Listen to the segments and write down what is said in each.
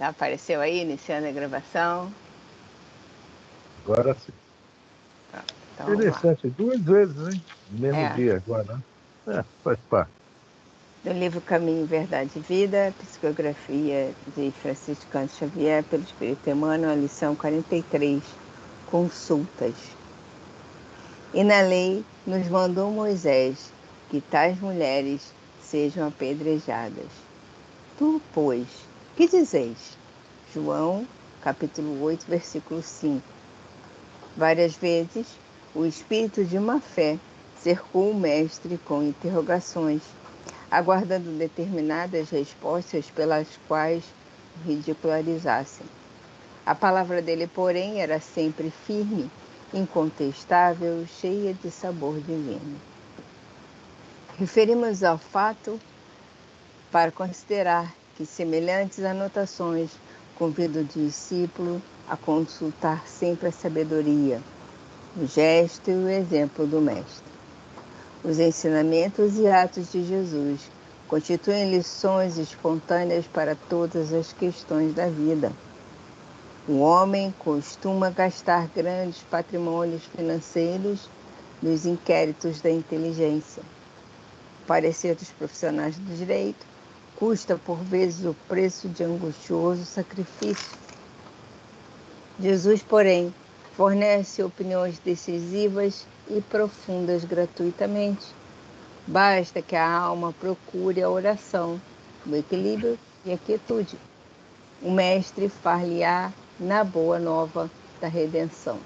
Já apareceu aí, iniciando a gravação? Agora sim. Então, interessante, 2 vezes, hein? No mesmo É. dia agora, né? Faz parte. Do livro Caminho, Verdade e Vida, psicografia de Francisco Cândido Xavier, pelo Espírito Emmanuel, a lição 43, consultas. E na lei nos mandou Moisés que tais mulheres sejam apedrejadas. Tu, pois, que dizeis? João, capítulo 8, versículo 5. Várias vezes, o espírito de má fé cercou o mestre com interrogações, aguardando determinadas respostas pelas quais o ridicularizassem. A palavra dele, porém, era sempre firme, incontestável, cheia de sabor divino. Referimos ao fato para considerar que semelhantes anotações convidam o discípulo a consultar sempre a sabedoria, o gesto e o exemplo do Mestre. Os ensinamentos e atos de Jesus constituem lições espontâneas para todas as questões da vida. O homem costuma gastar grandes patrimônios financeiros nos inquéritos da inteligência. O parecer dos profissionais do direito custa por vezes o preço de angustioso sacrifício. Jesus, porém, fornece opiniões decisivas e profundas gratuitamente. Basta que a alma procure a oração, o equilíbrio e a quietude. O Mestre far-lhe-á na boa nova da redenção.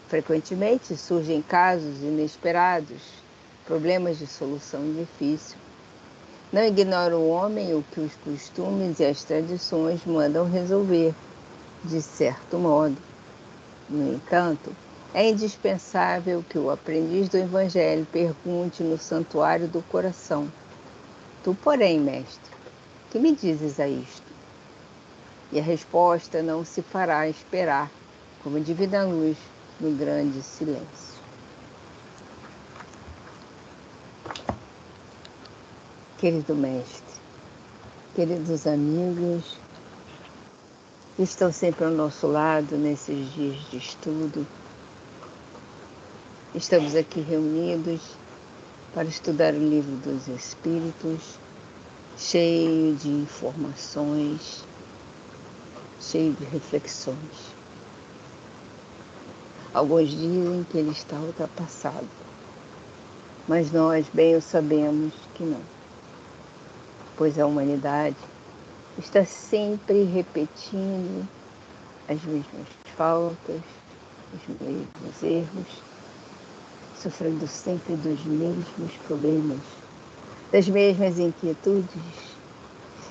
Frequentemente surgem casos inesperados, problemas de solução difícil. Não ignora o homem o que os costumes e as tradições mandam resolver, de certo modo. No entanto, é indispensável que o aprendiz do Evangelho pergunte no santuário do coração: Tu, porém, mestre, que me dizes a isto? E a resposta não se fará esperar, como divina luz no grande silêncio. Querido mestre, queridos amigos, que estão sempre ao nosso lado nesses dias de estudo, estamos aqui reunidos para estudar o Livro dos Espíritos, cheio de informações, cheio de reflexões. Alguns dizem que ele está ultrapassado, mas nós bem o sabemos que não, pois a humanidade está sempre repetindo as mesmas faltas, os mesmos erros, sofrendo sempre dos mesmos problemas, das mesmas inquietudes,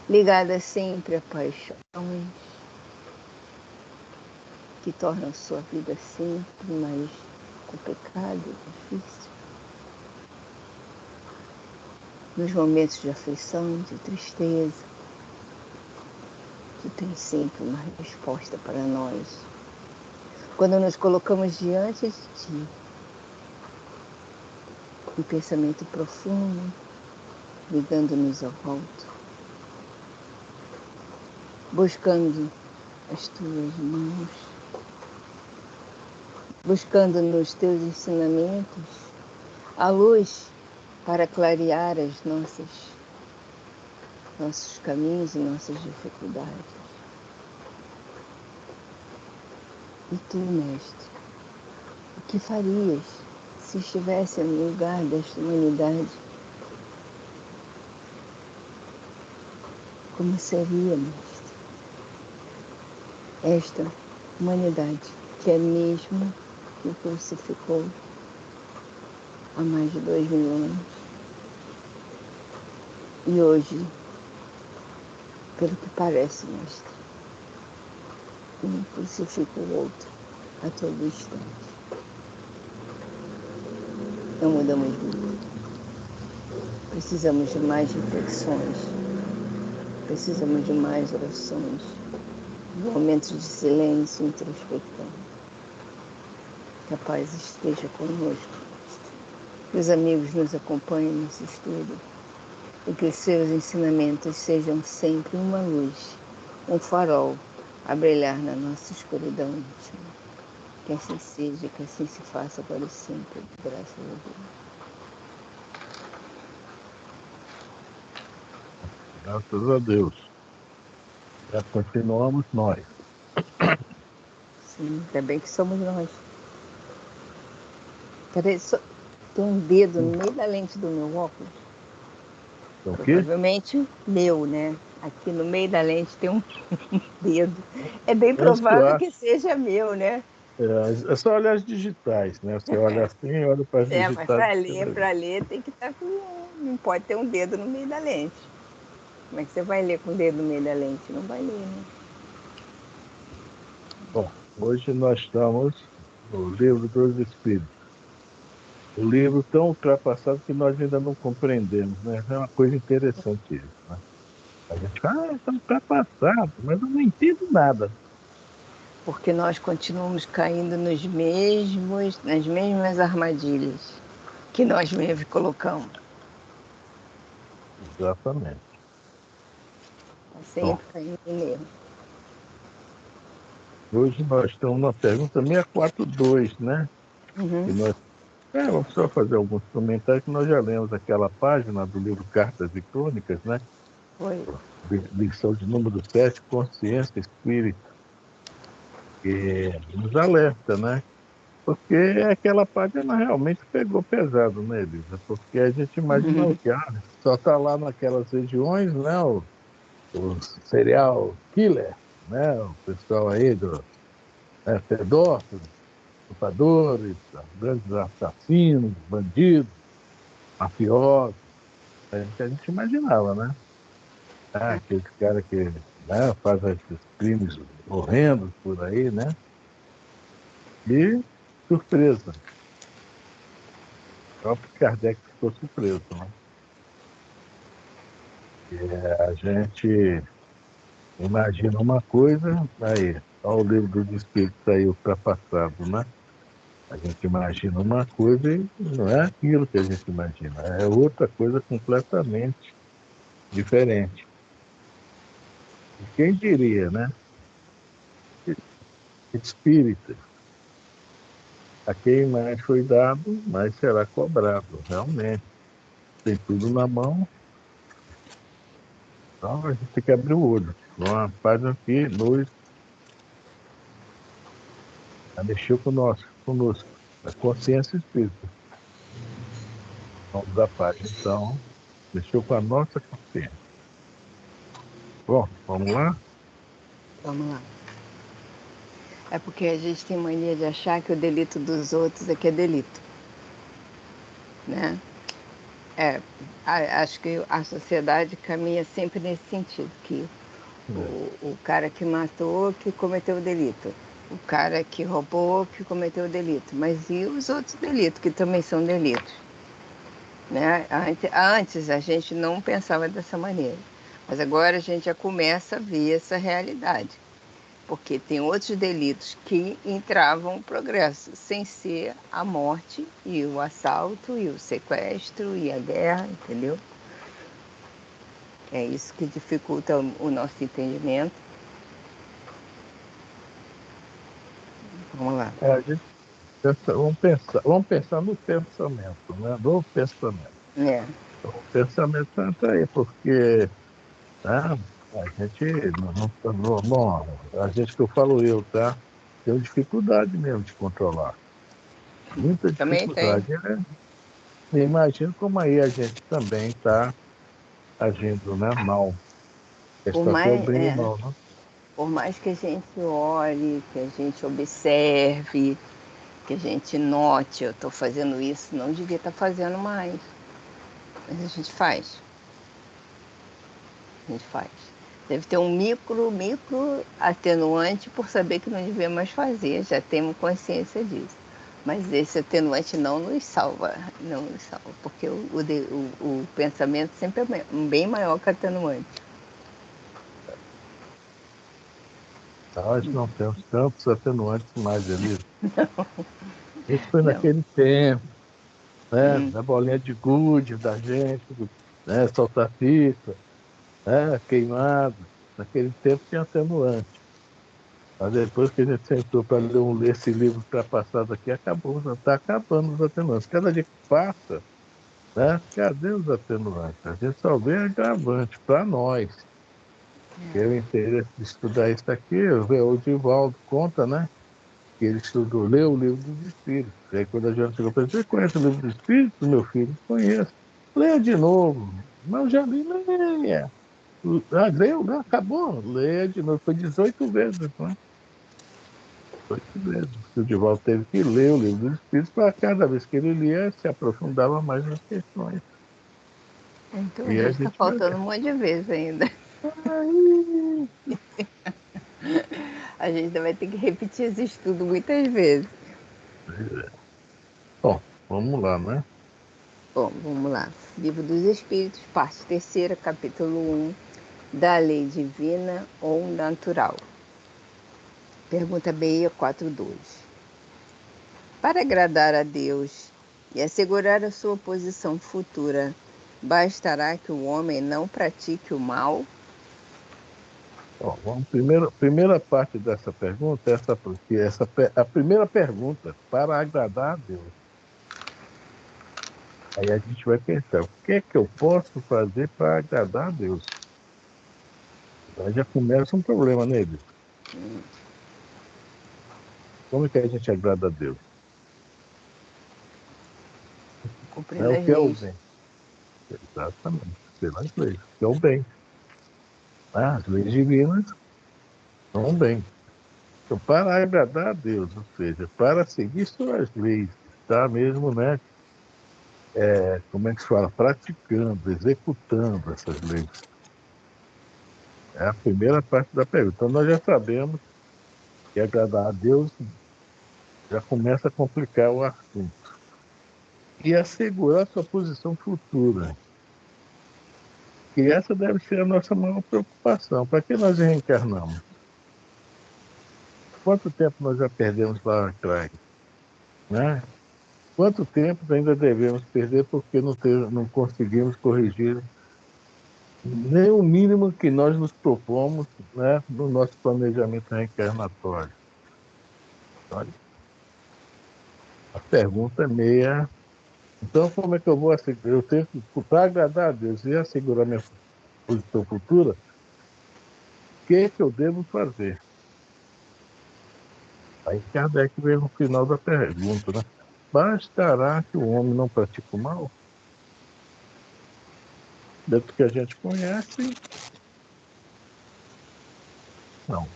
ligadas sempre a paixões que tornam sua vida sempre mais complicada e difícil. Nos momentos de aflição, de tristeza, tu tens sempre uma resposta para nós. Quando nos colocamos diante de ti, um pensamento profundo, ligando-nos ao alto, buscando as tuas mãos, buscando nos teus ensinamentos a luz para clarear nossos caminhos e nossas dificuldades. E tu, mestre, o que farias se estivesse no lugar desta humanidade? Como seria, mestre, esta humanidade que é mesmo que o crucificou há mais de 2000 anos? E hoje, pelo que parece, mestre, um crucifica o outro a todo instante. Não mudamos muito. Precisamos de mais reflexões, precisamos de mais orações, de momentos de silêncio e introspecção. Que a paz esteja conosco, que os amigos nos acompanhem nesse estudo e que os seus ensinamentos sejam sempre uma luz um farol a brilhar na nossa escuridão íntima. Que assim seja, que assim se faça agora e sempre, graças a Deus. Graças a Deus. Já continuamos nós. Sim, ainda bem que somos nós. Peraí, tem um dedo no meio da lente do meu óculos. O quê? Provavelmente meu, né? Aqui no meio da lente tem um dedo. É bem Antes que eu provável que acho, seja meu, né? é só olhar as digitais, né? Você olha assim e olha para as É, mas digitais. para ler tem que estar com. Não pode ter um dedo no meio da lente. Como é que você vai ler com o dedo no meio da lente? Não vai ler, né? Bom, hoje nós estamos no Livro dos Espíritos. O livro tão ultrapassado que nós ainda não compreendemos, né? É uma coisa interessante isso, né? A gente fala, está ultrapassado, mas eu não entendo nada. Porque nós continuamos caindo nas mesmas armadilhas que nós mesmos colocamos. Exatamente. Tá Bom, sempre caindo em erro. hoje nós estamos na pergunta 642, né? Uhum. E nós, vamos só fazer alguns comentários que nós já lemos aquela página do livro Cartas e Crônicas, né? Foi. Lição de número 7, Consciência Espírita, que nos alerta, né? Porque aquela página realmente pegou pesado, né, Elisa? Porque a gente imagina o Uhum. que? Só está lá naquelas regiões, né? O serial killer, né? O pessoal aí do pedófilos, estupradores, grandes assassinos, bandidos, mafiosos. É o que a gente imaginava, né? Aqueles caras que, né, fazem esses crimes horrendos por aí, né? E, surpresa, o próprio Kardec ficou surpreso, né? A gente imagina uma coisa, aí, olha o livro do Espírito aí ultrapassado, né? A gente imagina uma coisa e não é aquilo que a gente imagina, é outra coisa completamente diferente. E quem diria, né? Espírita, a quem mais foi dado, mais será cobrado, realmente. Tem tudo na mão, então a gente tem que abrir o olho. Uma página que nos mexeu conosco, a consciência espírita. Vamos da página, então, mexeu com a nossa consciência. Bom, vamos lá? Vamos lá. É porque a gente tem mania de achar que o delito dos outros é que é delito, né? É, acho que a sociedade caminha sempre nesse sentido, que É. o cara que matou, que cometeu o delito. O cara que roubou, que cometeu o delito. Mas e os outros delitos, que também são delitos? Né? Antes a gente não pensava dessa maneira. Mas agora a gente já começa a ver essa realidade. Porque tem outros delitos que entravam o progresso, sem ser a morte e o assalto e o sequestro e a guerra, entendeu? É isso que dificulta o nosso entendimento. Vamos lá. A gente vamos pensar no pensamento, né? No pensamento. É. O pensamento está aí, porque né, a gente a gente que eu falo eu, tá? Tenho dificuldade mesmo de controlar. Muita Também tem. dificuldade. Eu imagino como aí a gente também está agindo, né, mal. Por Está até o mais, bem e o é, mal, né? por mais que a gente olhe, que a gente observe, que a gente note, eu estou fazendo isso, não devia estar fazendo mais. Mas a gente faz. A gente faz. Deve ter um micro atenuante por saber que não devia mais fazer, já temos consciência disso. Mas esse atenuante não nos salva, não nos salva, porque o pensamento sempre é bem maior que o atenuante. Nós não temos tantos atenuantes mais, Elisa. Isso foi Não. naquele tempo, né? Hum. Da bolinha de gude da gente, né? Soltar fita, né? Queimado. Naquele tempo tinha atenuante. Mas depois que a gente sentou para ler esse livro ultrapassado aqui, acabou, já está acabando os atenuantes. Cada dia que passa, né? Cadê os atenuantes? A gente só vê agravante para nós. Eu interesse de estudar isso aqui, o Divaldo conta, né? Que ele estudou, leu o livro dos Espíritos. E aí quando a gente chegou para ele, você conhece o livro dos Espíritos, meu filho? Conheço. Leia de novo. Mas eu já li, leia. Ah, leu, né? Acabou. Leia de novo. Foi 18 vezes, né? 18 vezes. O Divaldo teve que ler o livro dos Espíritos para cada vez que ele lia, se aprofundava mais nas questões. Então a E a gente está gente vai faltando ver. um monte de vezes ainda. Aí, A gente ainda vai ter que repetir esse estudo muitas vezes. bom, vamos lá, né? Bom, vamos lá. Livro dos Espíritos, parte terceira, capítulo 1, da lei divina ou natural. Pergunta 642. Para agradar a Deus e assegurar a sua posição futura, bastará que o homem não pratique o mal? Bom, primeira parte dessa pergunta, a primeira pergunta, para agradar a Deus. Aí a gente vai pensar, o que é que eu posso fazer para agradar a Deus? Aí já começa um problema nele. Como é que a gente agrada a Deus? É Cumprindo o as que é o leis. bem. Exatamente, pelas leis, que é o bem. Ah, as leis divinas são o bem. Então, para agradar a Deus, ou seja, para seguir suas leis, está mesmo, né? Como é que se fala? Praticando, executando essas leis. É a primeira parte da pergunta. Então, nós já sabemos que agradar a Deus já começa a complicar o assunto. E assegurar sua posição futura. E essa deve ser a nossa maior preocupação. Para que nós reencarnamos? Quanto tempo nós já perdemos lá atrás? Né? Quanto tempo ainda devemos perder porque não conseguimos corrigir nem o mínimo que nós nos propomos, né, no nosso planejamento reencarnatório? Olha, a pergunta é meia. Então, como é que eu vou assegurar? Eu tenho que, para agradar a Deus e assegurar minha posição futura, o que é que eu devo fazer? Aí Kardec veio no final da pergunta, né? Bastará que o homem não pratique o mal? Dentro do que a gente conhece, não.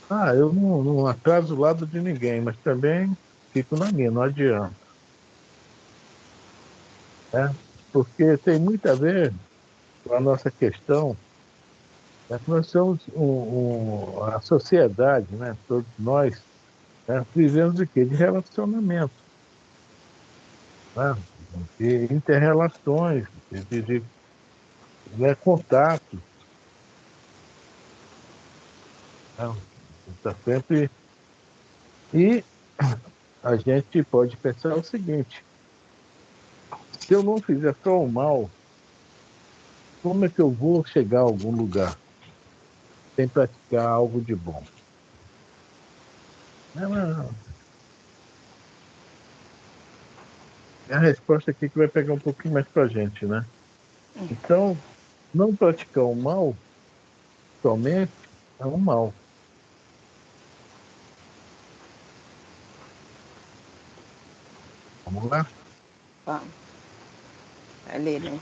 Ah, eu não atraso o lado de ninguém, mas também fico na minha, não adianta, né? Porque tem muito a ver com a nossa questão, né? Que nós somos a sociedade, né? Todos nós, né? Vivemos de quê? De relacionamento, né? De inter-relações, né? Contatos, né? Está sempre. E a gente pode pensar o seguinte: se eu não fizer só o mal, como é que eu vou chegar a algum lugar sem praticar algo de bom? Não, não, não. É a resposta aqui que vai pegar um pouquinho mais para a gente, né? Então, não praticar o mal somente é um mal. Vamos lá? Vamos, vai ler, né?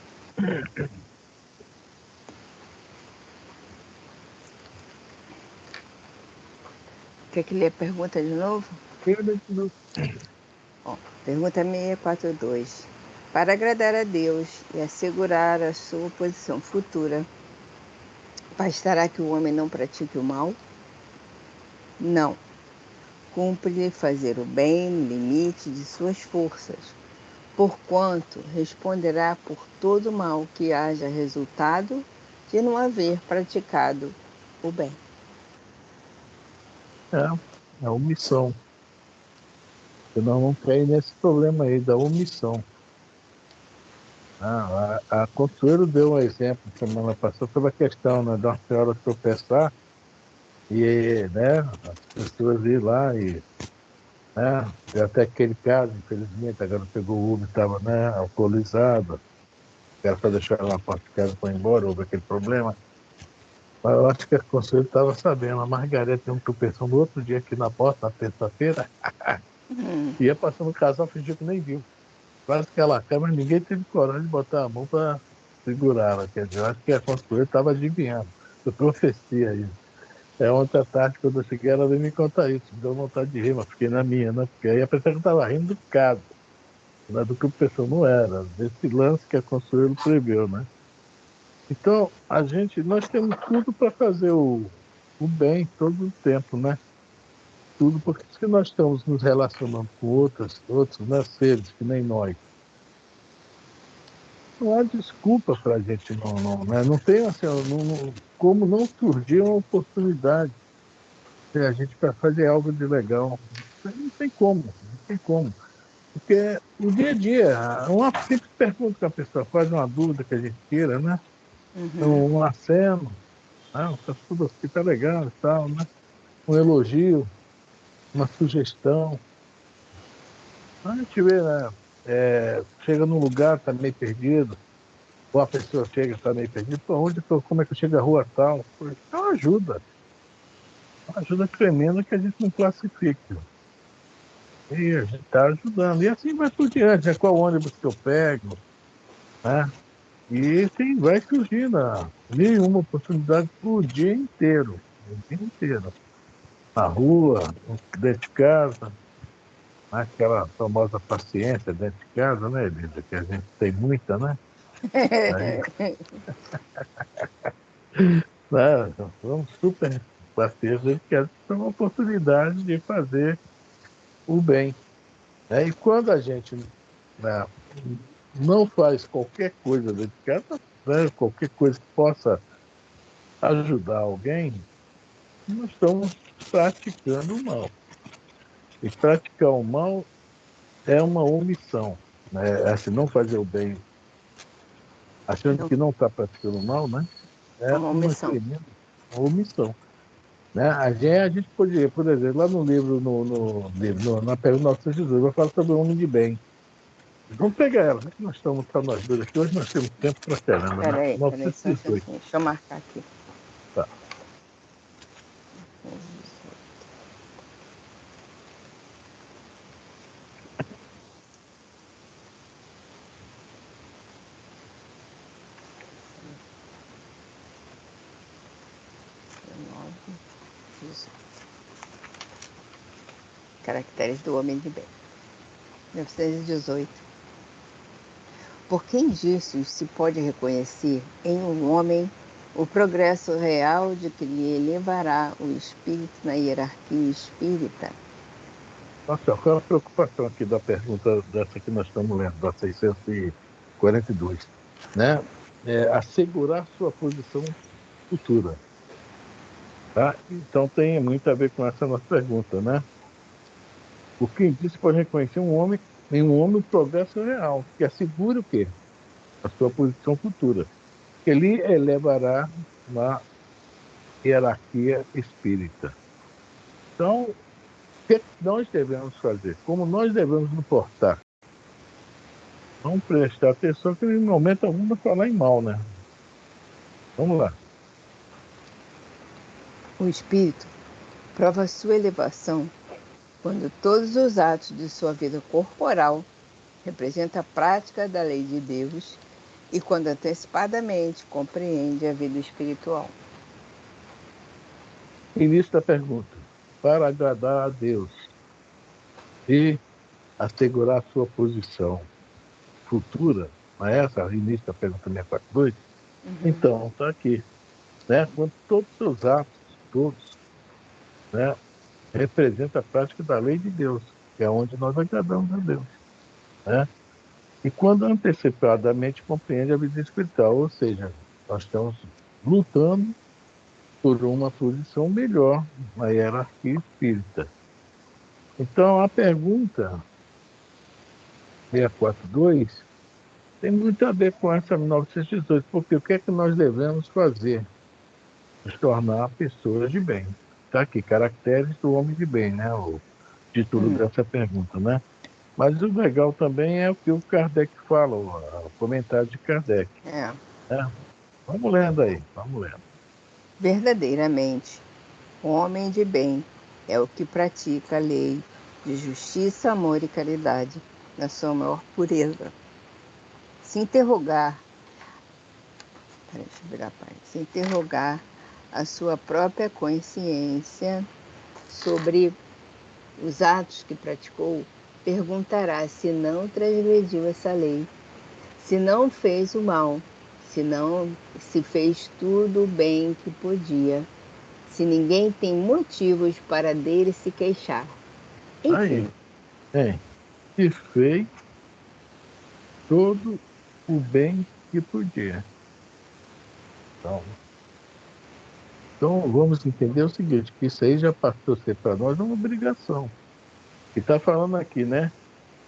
Quer que lê a pergunta de novo? Bom, pergunta 642. Para agradar a Deus e assegurar a sua posição futura, bastará que o homem não pratique o mal? Não. Cumpre-lhe fazer o bem no limite de suas forças, porquanto responderá por todo mal que haja resultado de não haver praticado o bem. É a omissão. Senão não cai nesse problema aí da omissão. A Consuelo deu um exemplo semana passada sobre a questão, né, de uma senhora tropeçar e, né, as pessoas ir lá e, né, e até aquele caso, infelizmente, agora pegou o Uber, estava, né, alcoolizado, o cara para deixar ela na porta de casa foi embora, houve aquele problema. Mas eu acho que a Consuelo estava sabendo, a Margarete tem um tropeção no outro dia aqui na porta, na terça-feira, ia passando o casal, fingiu que nem viu. Quase que ela cai, mas ninguém teve coragem de botar a mão para segurá-la. Quer dizer, eu acho que a Consuelo estava adivinhando. Eu profecia isso. É ontem à tarde, quando eu cheguei, ela veio me contar isso. Me deu vontade de rir, mas fiquei na minha, né? Porque aí a pessoa que estava rindo do caso, né? Do que o pessoal não era, desse lance que a Consuelo preveu, né? Então, nós temos tudo para fazer o bem todo o tempo, né? Tudo, porque se nós estamos nos relacionando com outros, né, seres que nem nós, não há desculpa para a gente não, né? Não tem assim, como não surgir uma oportunidade de a gente para fazer algo de legal. Não tem como, não tem como. Porque o dia a dia, uma simples pergunta que a pessoa faz, uma dúvida que a gente tira, né? Um aceno, né? Tá tudo aqui, tá legal e tal, né? Um elogio, uma sugestão. A gente vê, né? Chega num lugar, tá meio perdido, ou a pessoa chega, está meio perdida, pô, como é que eu chego à rua tal? Pô, é uma ajuda tremenda que a gente não classifica. E a gente está ajudando. E assim vai por diante, né? Qual ônibus que eu pego, né? E assim vai surgindo mil e uma oportunidades o dia inteiro. O dia inteiro. Na rua, dentro de casa, né? Aquela famosa paciência dentro de casa, né, Elisa? Que a gente tem muita, né? Aí, né? Vamos super pacientes dentro de casa, que é uma oportunidade de fazer o bem. Né? E quando a gente, né, não faz qualquer coisa dentro de casa, né, qualquer coisa que possa ajudar alguém, nós estamos praticando o mal. E praticar o mal é uma omissão. Né? Assim, não fazer o bem achando Não, que não está praticando o mal, né? é É uma uma omissão. tremenda omissão. Né? A gente poderia, por exemplo, lá no livro, na pergunta 918, vai falar sobre o homem de bem. Vamos pegar ela, né? Nós estamos só nós dois aqui. Hoje nós temos tempo pra caramba, né? Peraí, só um 918. instantinho. Deixa eu marcar aqui. Tá. Caracteres do homem de bem. 918. Por que indícios se pode reconhecer em um homem o progresso real de que lhe elevará o espírito na hierarquia espírita? Nossa, qual é a preocupação aqui da pergunta dessa que nós estamos lendo, da 642, né? Assegurar sua posição futura, tá? Então tem muito a ver com essa nossa pergunta, né? O que indício pode reconhecer em um homem o progresso real, que assegura o quê? A sua posição futura. Ele elevará na hierarquia espírita. Então, o que nós devemos fazer? Como nós devemos nos portar? Não prestar atenção que em momento algum vai falar em mal, né? Vamos lá. O espírito prova sua elevação quando todos os atos de sua vida corporal representam a prática da lei de Deus e quando antecipadamente compreende a vida espiritual. Início da pergunta. Para agradar a Deus e assegurar sua posição futura, não é essa? Início da pergunta 642? Então, está aqui. Né? Quando todos os seus atos, todos, né, representam a prática da lei de Deus, que é onde nós agradamos a Deus. Né? E quando antecipadamente compreende a vida espiritual, ou seja, nós estamos lutando por uma posição melhor na hierarquia espírita. Então, a pergunta 642 tem muito a ver com essa 1918, porque o que é que nós devemos fazer? Nos tornar pessoas de bem. Está aqui, caracteres do homem de bem, né? O título Hum, dessa pergunta, né? Mas o legal também é o que o Kardec fala, o comentário de Kardec, é, né? Vamos lendo aí, vamos lendo. verdadeiramente, homem de bem é o que pratica a lei de justiça, amor e caridade na sua maior pureza. Se interrogar, peraí, deixa eu virar a página. Se interrogar a sua própria consciência sobre os atos que praticou, perguntará se não transgrediu essa lei, se não fez o mal, se não se fez tudo o bem que podia, se ninguém tem motivos para dele se queixar. Aí, Enfim, hein? E fez todo o bem que podia. Então, então, vamos entender o seguinte, que isso aí já passou a ser para nós uma obrigação. E está falando aqui, né?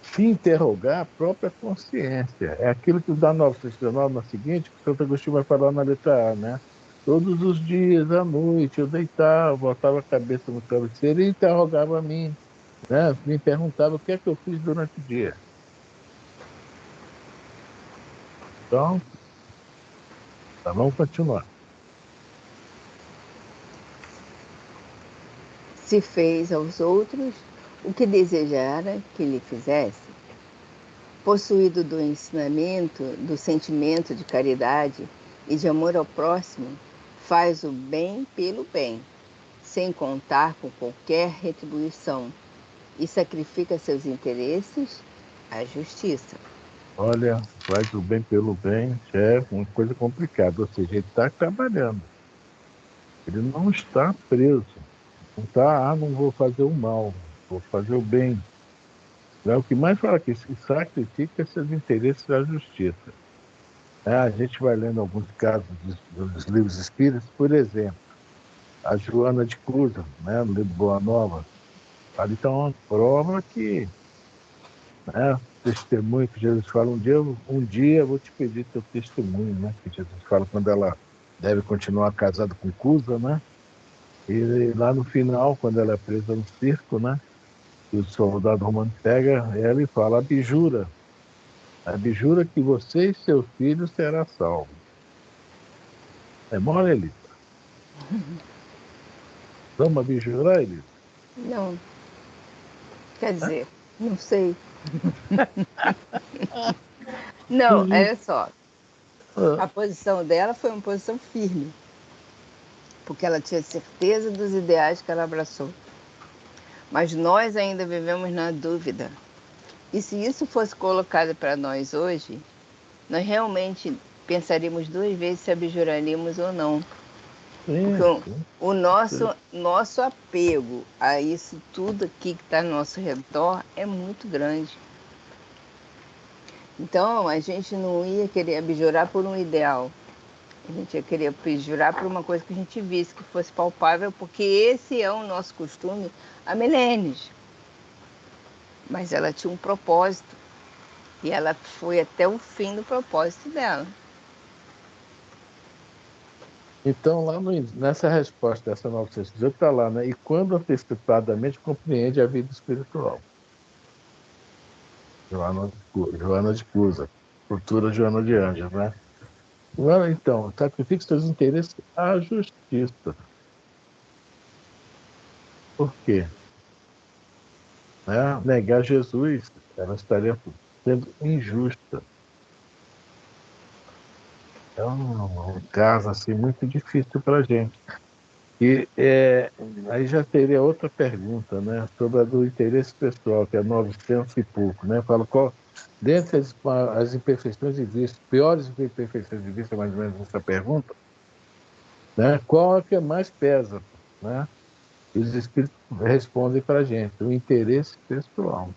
Se interrogar a própria consciência. É aquilo que o da 969, na seguinte, que o Santo Agostinho vai falar na letra A, né? Todos os dias, à noite, eu deitava, botava a cabeça no travesseiro e interrogava a mim, né? Me perguntava o que é que eu fiz durante o dia. Então, tá, vamos continuar. se fez aos outros o que desejara que lhe fizesse, possuído do ensinamento, do sentimento de caridade e de amor ao próximo, faz o bem pelo bem, sem contar com qualquer retribuição, e sacrifica seus interesses à justiça. Olha, faz o bem pelo bem, já é uma coisa complicada. Ou seja, ele está trabalhando. Ele não está preso. Não está, não vou fazer o mal, vou fazer o bem. É o que mais fala aqui, se sacrifica seus interesses à justiça. A gente vai lendo alguns casos dos livros espíritas, por exemplo, a Joana de Cusa, né, no livro Boa Nova, ali está uma prova que, né, testemunho que Jesus fala, um dia eu vou te pedir teu testemunho, né, que Jesus fala quando ela deve continuar casada com Cusa, né, e lá no final, quando ela é presa no circo, né, e o soldado romano pega ela e fala, abjura que você e seu filho será salvo. É mole, Elisa? Vamos abjurar, Elisa? Não, quer Hã? dizer, não sei. Não, olha só, Ah, a posição dela foi uma posição firme, porque ela tinha certeza dos ideais que ela abraçou. Mas nós ainda vivemos na dúvida. E se isso fosse colocado para nós hoje, nós realmente pensaríamos duas vezes se abjuraríamos ou não. Porque sim, sim. o nosso apego a isso tudo aqui que está ao nosso redor é muito grande. Então, a gente não ia querer abjurar por um ideal. A gente ia querer abjurar por uma coisa que a gente visse, que fosse palpável, porque esse é o nosso costume há milênios. Mas ela tinha um propósito. E ela foi até o fim do propósito dela. Então, nessa resposta dessa 918, está lá, né? E quando antecipadamente compreende a vida espiritual. Joana de Cusa, futura Joana de Anjos, né? Agora, então, sacrifique seus interesses à justiça. Por quê? Né? Negar Jesus, ela estaria sendo injusta. É um caso assim, muito difícil para a gente. E aí já teria outra pergunta, né, sobre a do interesse pessoal, que é 900 e pouco, né? Fala qual, dentre as imperfeições de vista, piores imperfeições de vista, mais ou menos essa pergunta, né? Qual é que mais pesa, né? E os espíritos respondem para a gente, o interesse pessoal.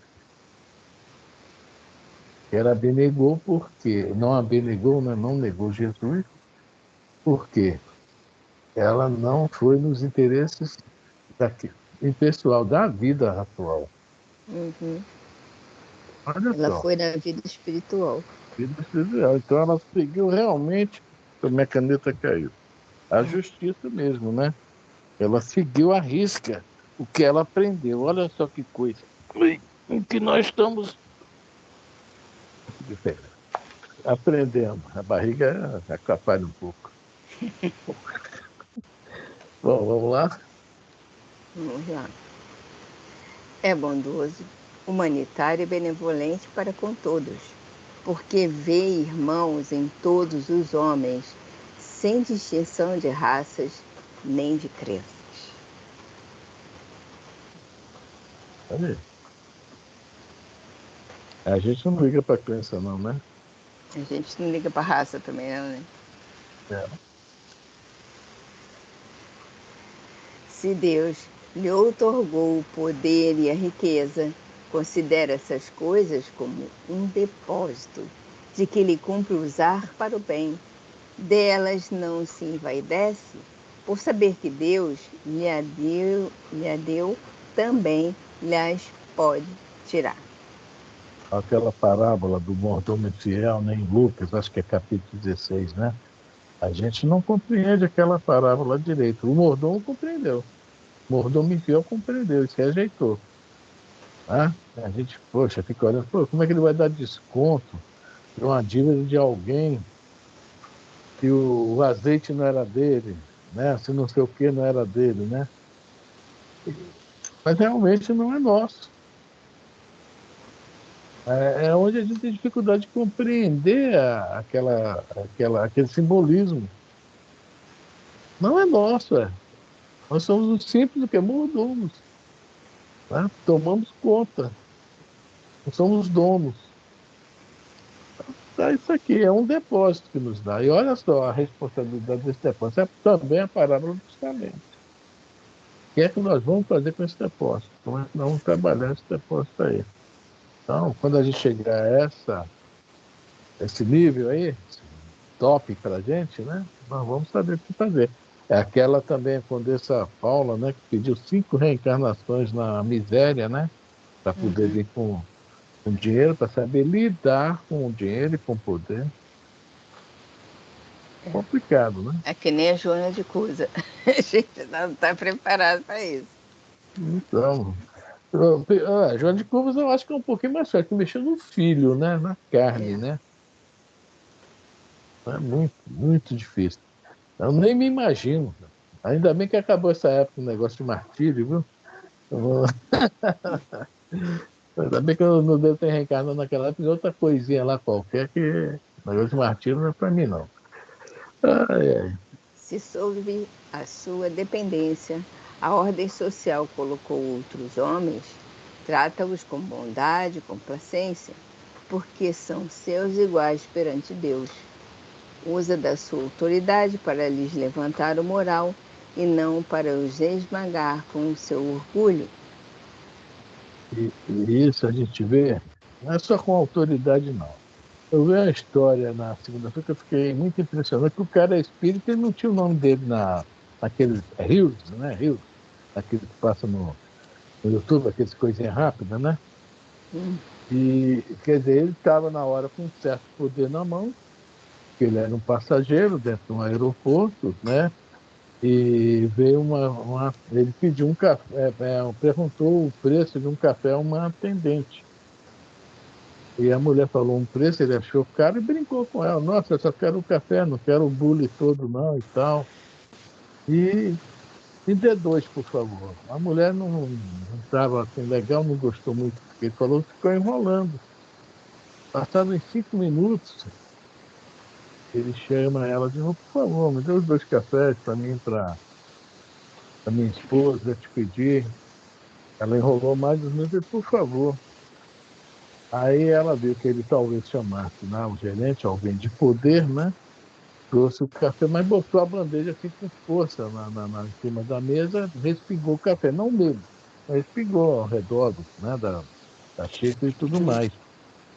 Ela abnegou porque não abnegou, né? Não negou Jesus, porque ela não foi nos interesses daqui, pessoal da vida atual. Uhum. Olha Ela só, foi na vida espiritual. vida espiritual. Então ela seguiu realmente, a minha caneta caiu. A justiça mesmo, né? Ela seguiu à risca o que ela aprendeu. Olha só que coisa. Em que nós estamos aprendendo. A barriga atrapalha um pouco. Bom, vamos lá? Vamos lá. É bondoso, humanitário e benevolente para com todos, porque vê irmãos em todos os homens, sem distinção de raças nem de crenças. Olha aí. A gente não liga para crença, não, né? A gente não liga para raça também, não, né? É. Se Deus lhe outorgou o poder e a riqueza, considera essas coisas como um depósito de que lhe cumpre usar para o bem. Delas não se envaidece, por saber que Deus lhe a deu também lhes pode tirar. Aquela parábola do mordomo infiel, né, em Lucas, acho que é capítulo 16, né? A gente não compreende aquela parábola direito. O mordomo compreendeu. O mordomo infiel compreendeu e se rejeitou. Tá? A gente, poxa, fica olhando, pô, como é que ele vai dar desconto de uma dívida de alguém se o azeite não era dele, né? Se não sei o que não era dele, né? Mas realmente não é nosso. É onde a gente tem dificuldade de compreender aquele simbolismo. Não é nosso, é. Nós somos os simples, o que mordomos, né? Tomamos conta, não somos donos. Tá, isso aqui é um depósito que nos dá. E olha só a responsabilidade desse depósito. É também a parábola dos talentos. O que é que nós vamos fazer com esse depósito? Como é que nós vamos trabalhar esse depósito aí? Então, quando a gente chegar a esse nível aí, esse top para a gente, né? Nós vamos saber o que fazer. É aquela também, a Condessa Paula, né? Que pediu 5 reencarnações na miséria, né? Para poder Uhum. vir com dinheiro, para saber lidar com o dinheiro e com o poder. Complicado, né? É que nem a Joana de Cusa. A gente não está preparado para isso. Então, Joana de Cubas eu acho que é um pouquinho mais fácil, que mexer no filho, né? Na carne, É. né? É muito, muito difícil. Eu nem me imagino. Ainda bem que acabou essa época o negócio de martírio, viu? Ainda bem que eu não devo ter reencarnado naquela época, outra coisinha lá qualquer que negócio de martírio não é pra mim, não. Ai, ai. Se sob a sua dependência a ordem social colocou outros homens, trata-os com bondade e complacência, porque são seus iguais perante Deus. Usa da sua autoridade para lhes levantar o moral e não para os esmagar com o seu orgulho. E isso a gente vê, não é só com autoridade, não. Eu vi uma história na segunda-feira que eu fiquei muito impressionado, que o cara é espírita e não tinha o nome dele naqueles Reels, né? Reels, aquele que passa no YouTube, aqueles coisinhas rápidas, né? Hum. E, quer dizer, ele estava na hora com um certo poder na mão, que ele era um passageiro dentro de um aeroporto, né? E veio ele pediu um café, perguntou o preço de um café a uma atendente. E a mulher falou um preço, ele achou caro e brincou com ela. Nossa, eu só quero o café, não quero o bule todo, não, e tal. E me dê dois, por favor. A mulher não estava assim, legal, não gostou muito do que ele falou, ficou enrolando. Passados uns 5 minutos, ele chama ela de novo, por favor, me dê os 2 cafés para mim, para minha esposa, eu te pedi. Ela enrolou mais uns minutos, por favor. Aí ela viu que ele talvez chamasse, né, o gerente, alguém de poder, né? Trouxe o café, mas botou a bandeja assim com força em cima da mesa, respingou o café, não nele, mas respingou ao redor né, da xícara e tudo mais.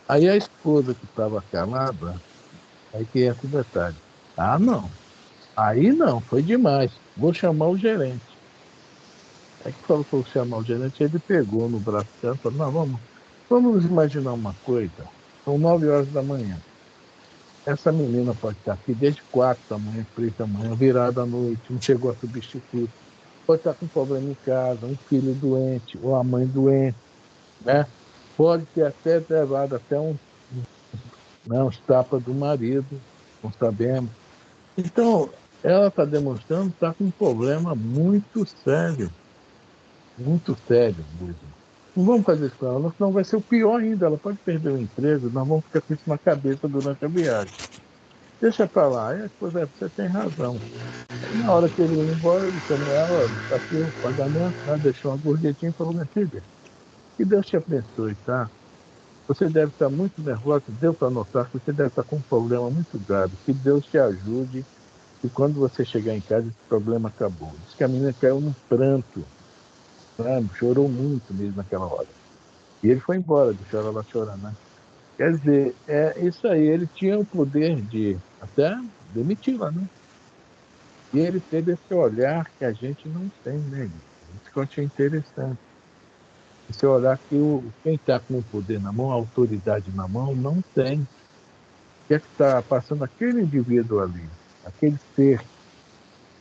Aí a esposa que estava calada, aí que entra o detalhe. Ah, não. Aí não, foi demais. Vou chamar o gerente. Aí que falou para chamar o gerente, ele pegou no braço dela e falou, não, vamos imaginar uma coisa. São 9 horas da manhã. Essa menina pode estar aqui desde 4 da manhã, 3 da manhã, virada à noite, não chegou a substituto. Pode estar com problema em casa, um filho doente, ou a mãe doente, né? Pode ter até levado até uns tapas do marido, não sabemos. Então, ela está demonstrando que está com um problema muito sério mesmo. Não vamos fazer isso com ela, senão vai ser o pior ainda. Ela pode perder o emprego, nós vamos ficar com isso na cabeça durante a viagem. Deixa para lá. Aí a esposa, você tem razão. Na hora que ele ia embora, ele chamou ela, olha, está aqui o pagamento, né? Deixou uma gorjetinha e falou, minha filha, que Deus te abençoe, tá? Você deve estar muito nervosa, deu para notar que você deve estar com um problema muito grave. Que Deus te ajude e quando você chegar em casa, esse problema acabou. Diz que a menina caiu num pranto, sabe? Chorou muito mesmo naquela hora. E ele foi embora, deixou ela lá chorando, né? Quer dizer, é isso aí, ele tinha o poder de até demiti-la, né? E ele teve esse olhar que a gente não tem, né? Isso que eu achei interessante. Esse olhar que quem está com o poder na mão, a autoridade na mão, não tem. O que é que está passando aquele indivíduo ali, aquele ser?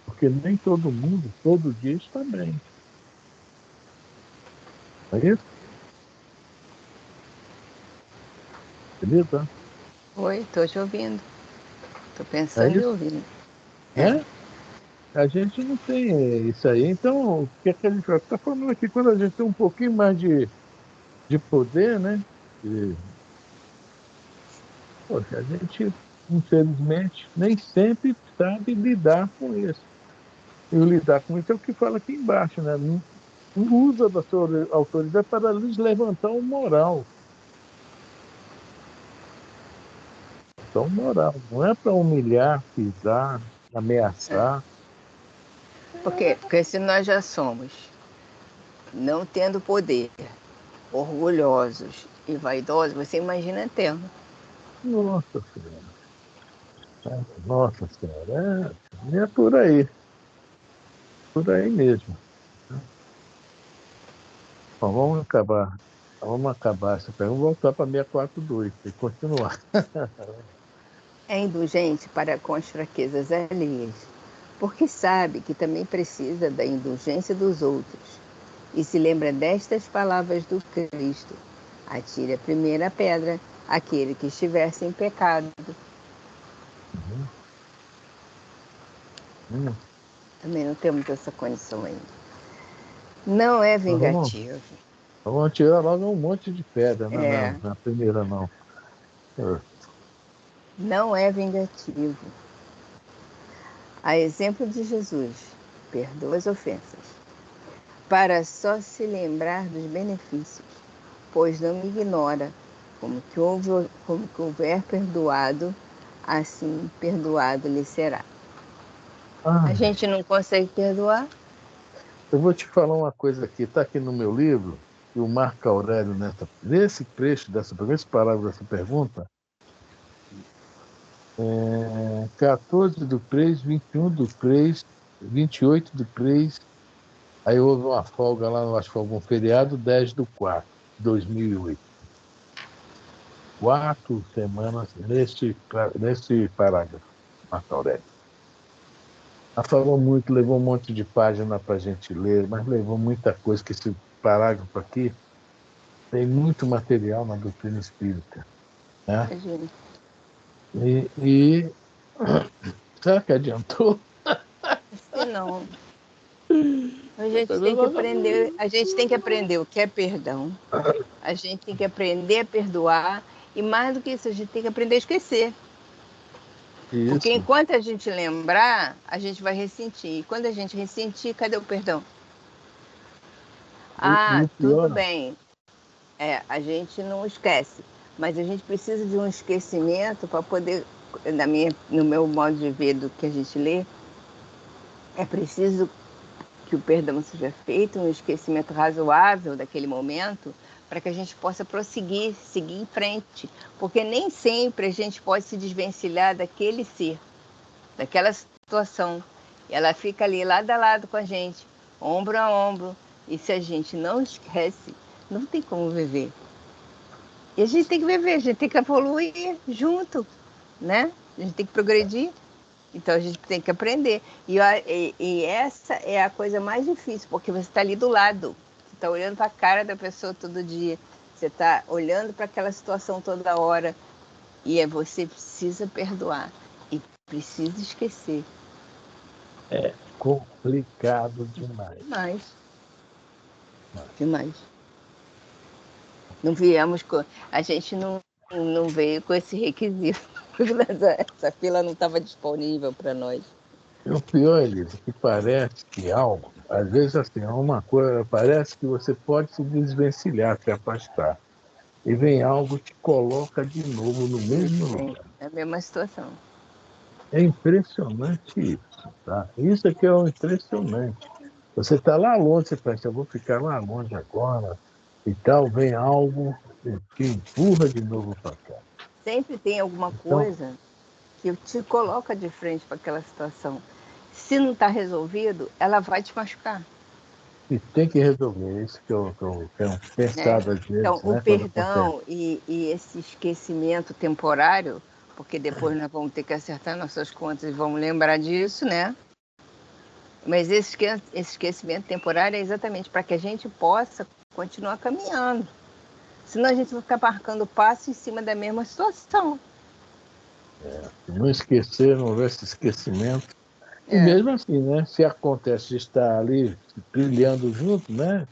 Porque nem todo mundo, todo dia, está bem. É isso? Beleza? Oi, estou te ouvindo. Estou É pensando e isso, ouvindo. É. né? A gente não tem isso aí. Então, o que é que a gente vai estar falando aqui? Quando a gente tem um pouquinho mais de poder, né? E, poxa, a gente, infelizmente, nem sempre sabe lidar com isso. E o lidar com isso é o que fala aqui embaixo, né? Não usa da sua autoridade para lhes levantar o moral. Então, moral. Não é para humilhar, pisar, ameaçar. Por quê? Porque se nós já somos, não tendo poder, orgulhosos e vaidosos, você imagina tendo. Nossa Senhora. Nossa Senhora. É por aí. Por aí mesmo. Bom, vamos acabar essa pergunta. Vamos voltar para 642 e continuar. É indulgente para com as fraquezas alheias, porque sabe que também precisa da indulgência dos outros. E se lembra destas palavras do Cristo: atire a primeira pedra aquele que estiver sem pecado. Uhum. Uhum. Também não temos essa condição ainda. Não é Então, vingativo. vamos tirar logo um monte de pedra, não, É, não, na primeira não. É. não é vingativo. A exemplo de Jesus, perdoa as ofensas, para só se lembrar dos benefícios, pois não me ignora, como que houver perdoado, assim perdoado lhe será. A Ah, gente não consegue perdoar? eu vou te falar uma coisa aqui, está aqui no meu livro, e o Marco Aurélio, nesse trecho dessa pergunta, esse parágrafo dessa pergunta, 14 do 3, 21 do 3, 28 do 3, aí houve uma folga lá, acho que foi algum feriado, 10 do 4, 2008. 4 semanas nesse parágrafo, Marco Aurélio. Ela falou muito, levou um monte de página para a gente ler, mas levou muita coisa, que esse parágrafo aqui tem muito material na doutrina espírita, né? Imagina. E será que adiantou? Se não, a gente tem que aprender, a gente tem que aprender o que é perdão, a gente tem que aprender a perdoar, e mais do que isso, a gente tem que aprender a esquecer. Porque Isso. enquanto a gente lembrar, a gente vai ressentir. E quando a gente ressentir, cadê o perdão? E Ah, o tudo pior, bem. É, a gente não esquece. Mas a gente precisa de um esquecimento para poder, no meu modo de ver do que a gente lê, é preciso que o perdão seja feito, um esquecimento razoável daquele momento, para que a gente possa prosseguir, seguir em frente. Porque nem sempre a gente pode se desvencilhar daquele ser, daquela situação. Ela fica ali lado a lado com a gente, ombro a ombro. E se a gente não esquece, não tem como viver. E a gente tem que viver, a gente tem que evoluir junto. né? A gente tem que progredir, então a gente tem que aprender. E essa é a coisa mais difícil, porque você está ali do lado, você está olhando para a cara da pessoa todo dia, você está olhando para aquela situação toda hora, e você precisa perdoar e precisa esquecer. É complicado demais. Demais. Não viemos com... A gente não veio com esse requisito. Essa fila não estava disponível para nós. E o pior, Elisa, que parece que algo, às vezes assim, é uma coisa, parece que você pode se desvencilhar, se afastar. E vem algo que te coloca de novo no mesmo lugar. É a mesma situação. É impressionante isso, tá? Isso aqui é o impressionante. Você está lá longe, você pensa, eu vou ficar lá longe agora e tal, vem algo que empurra de novo para cá. Sempre tem alguma Então, coisa que te coloca de frente para aquela situação. Se não está resolvido, ela vai te machucar. e tem que resolver isso que eu tenho Né? pensado às Então, vezes, o né, quando acontece. perdão e esse esquecimento temporário, porque depois nós vamos ter que acertar nossas contas e vamos lembrar disso, né? Mas esse esquecimento temporário é exatamente para que a gente possa continuar caminhando. Senão a gente vai ficar marcando passo em cima da mesma situação. Se não esquecer, não houver esse esquecimento. E É. mesmo assim, né, se acontece de estar ali trilhando junto, né,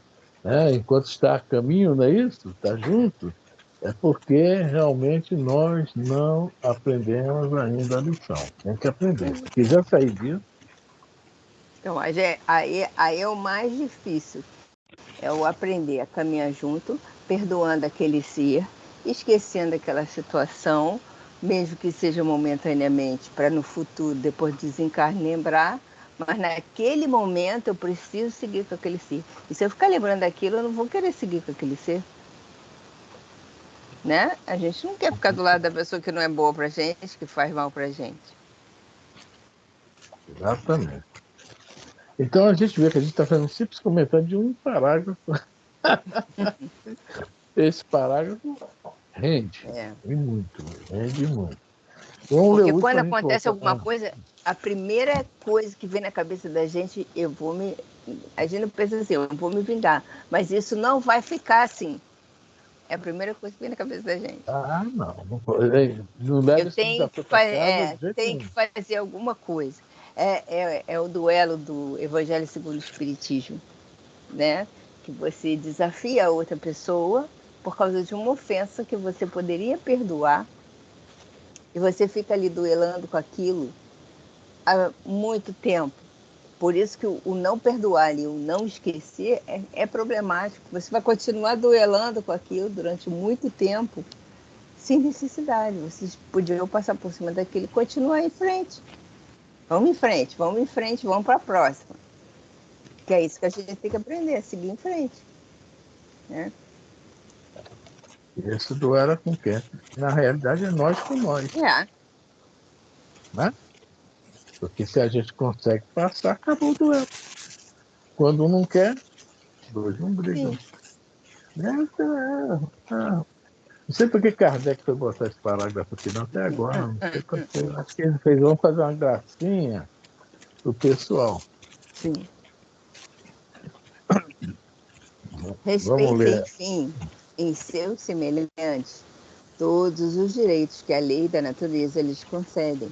enquanto está a caminho, não é isso? Está junto, é porque realmente nós não aprendemos ainda a lição. Tem que aprender. Se quiser sair disso, Então, aí é o mais difícil. É o aprender a caminhar junto, perdoando aquele ser, esquecendo aquela situação, mesmo que seja momentaneamente, para no futuro, depois desencarnar, lembrar. Mas naquele momento eu preciso seguir com aquele ser. E se eu ficar lembrando daquilo, eu não vou querer seguir com aquele ser. Né? A gente não quer ficar do lado da pessoa que não é boa pra gente, que faz mal pra gente. exatamente. Então a gente vê que a gente está fazendo um simples comentário de um parágrafo. Esse parágrafo rende, É. rende muito. Vamos ler o Porque último quando a gente acontece volta. alguma coisa, a primeira coisa que vem na cabeça da gente, a gente não pensa assim, eu vou me vingar. Mas isso não vai ficar assim. É a primeira coisa que vem na cabeça da gente. Não. Não leva Eu esse desafio para casa de jeito tenho nenhum. que fazer alguma coisa. É o duelo do Evangelho segundo o Espiritismo, né? Que você desafia a outra pessoa por causa de uma ofensa que você poderia perdoar e você fica ali duelando com aquilo há muito tempo. Por isso que o não perdoar e o não esquecer é problemático. Você vai continuar duelando com aquilo durante muito tempo, sem necessidade. Vocês podiam passar por cima daquilo e continuar em frente. Vamos em frente, vamos em frente, vamos para a próxima. Que é isso que a gente tem que aprender, a seguir em frente. Né? Esse duelo é com quem? Na realidade, é nós com nós. É. Né? Porque se a gente consegue passar, acabou o duelo. Quando um não quer, dois não brigam. Sim. Não sei por que Kardec foi botar esse parágrafo aqui, não, até agora. Não sei qual foi. Acho que ele fez, vamos fazer uma gracinha pro pessoal. Sim. Vamos Respeite, ler. enfim, em seus semelhantes todos os direitos que a lei da natureza lhes concede,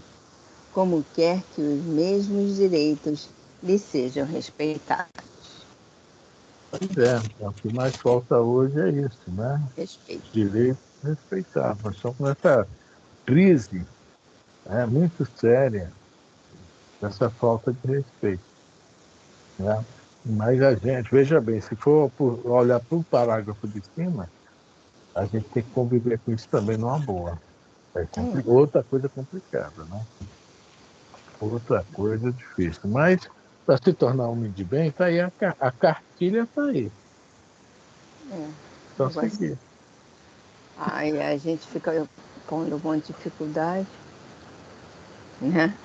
como quer que os mesmos direitos lhe sejam respeitados. Pois é, o que mais falta hoje é isso, né? Respeito. Direitos respeitados. Nós estamos com essa crise muito séria, dessa falta de respeito. Né? Mas a gente, veja bem, se for olhar para o parágrafo de cima, a gente tem que conviver com isso também numa boa. Outra coisa complicada, né? Outra coisa difícil. Mas, para se tornar homem de bem, tá aí a cartilha está aí. Só Negócio. seguir. Aí a gente fica pondo um monte de dificuldade, né?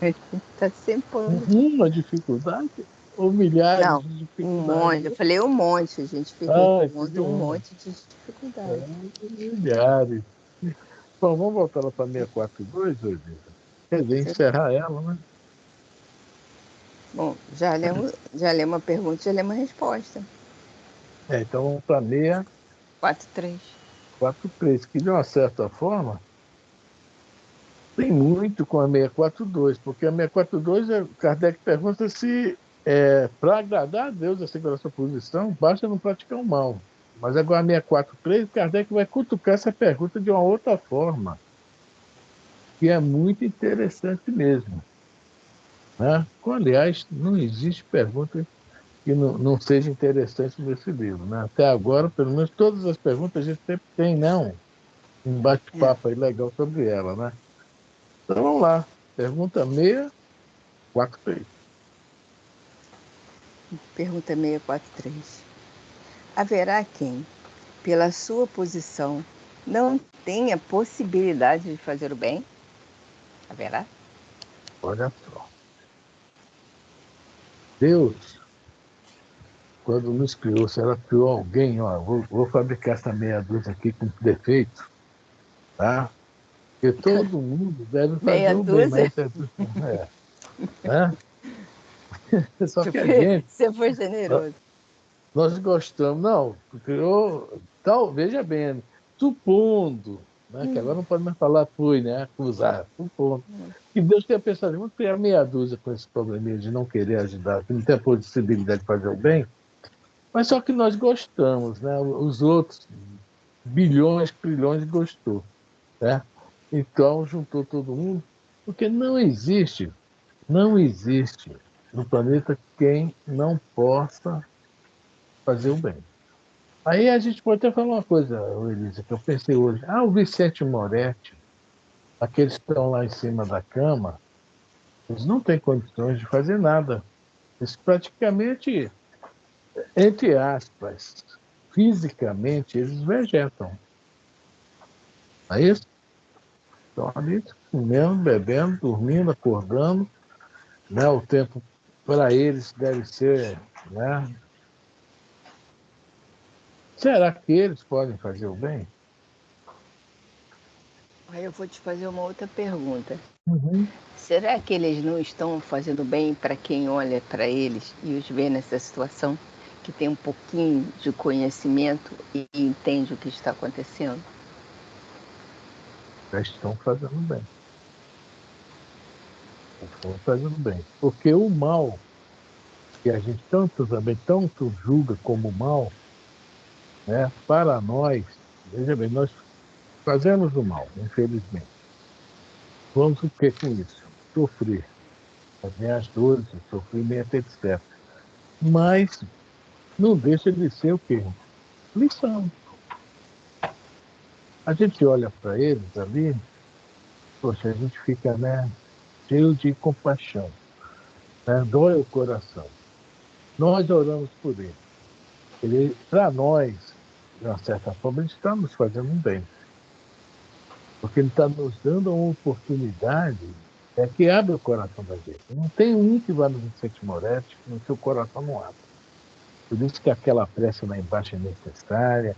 A gente está sempre pondo. Uma dificuldade ou milhares Não, de um dificuldades? monte. Eu falei um monte, a gente fica Ah, pondo um monte de dificuldade. milhares. Bom, vamos voltar lá para 642, Elisa. Quer dizer, encerrar ela, né? Bom, já lemos uma pergunta, já lemos uma resposta. Então vamos para 4-3. 643, que de uma certa forma tem muito com a 642, porque a 642, Kardec pergunta se, para agradar a Deus, essa sua posição, basta não praticar o mal. Mas agora a 643, Kardec vai cutucar essa pergunta de uma outra forma, que é muito interessante mesmo. Né? Aliás, não existe pergunta que não seja interessante nesse livro. Né? Até agora, pelo menos todas as perguntas, a gente sempre tem, não, um É. bate-papo aí legal sobre ela. Né? Então vamos lá. Pergunta 643. Pergunta 643. Haverá quem, pela sua posição, não tenha possibilidade de fazer o bem? Haverá? Olha só. Deus, quando nos criou, se ela criou alguém, ó, vou fabricar essa meia dúzia aqui com defeito, tá? Porque todo mundo deve fazer Meia o bem, dúzia? mas né? Só que a gente, Você foi generoso. nós gostamos, não, criou, tal, veja bem, supondo, né, que agora não pode mais falar fui, né, acusar, supondo, que Deus tenha pensado, vamos criar meia dúzia com esse probleminha de não querer ajudar, que não tem a possibilidade de fazer o bem, mas só que nós gostamos, né, os outros bilhões, trilhões gostou, né, então juntou todo mundo, porque não existe no planeta quem não possa fazer o bem. Aí a gente pode até falar uma coisa, Elisa, que eu pensei hoje. O Vicente Moretti, aqueles que estão lá em cima da cama, eles não têm condições de fazer nada. Eles praticamente, entre aspas, fisicamente, eles vegetam. Aí eles estão ali comendo, bebendo, dormindo, acordando. Né? O tempo para eles deve ser. Né? Será que eles podem fazer o bem? Aí eu vou te fazer uma outra pergunta. Uhum. Será que eles não estão fazendo bem para quem olha para eles e os vê nessa situação, que tem um pouquinho de conhecimento e entende o que está acontecendo? Já estão fazendo bem. Estão fazendo bem. Porque o mal, que a gente tanto julga como mal, né, para nós, veja bem, nós fazemos o mal, infelizmente. Vamos o que com isso? Sofrer, fazer as dores, o sofrimento, etc. Mas não deixa de ser o quê? Lição. A gente olha para eles ali, poxa, a gente fica, né, cheio de compaixão, né? Dói o coração. Nós oramos por eles. Para nós, de uma certa forma, ele está nos fazendo um bem, porque ele está nos dando uma oportunidade que abre o coração da gente. Não tem um que vá no Vicente Moretti que no seu coração não abre. Por isso que aquela pressa lá embaixo é necessária,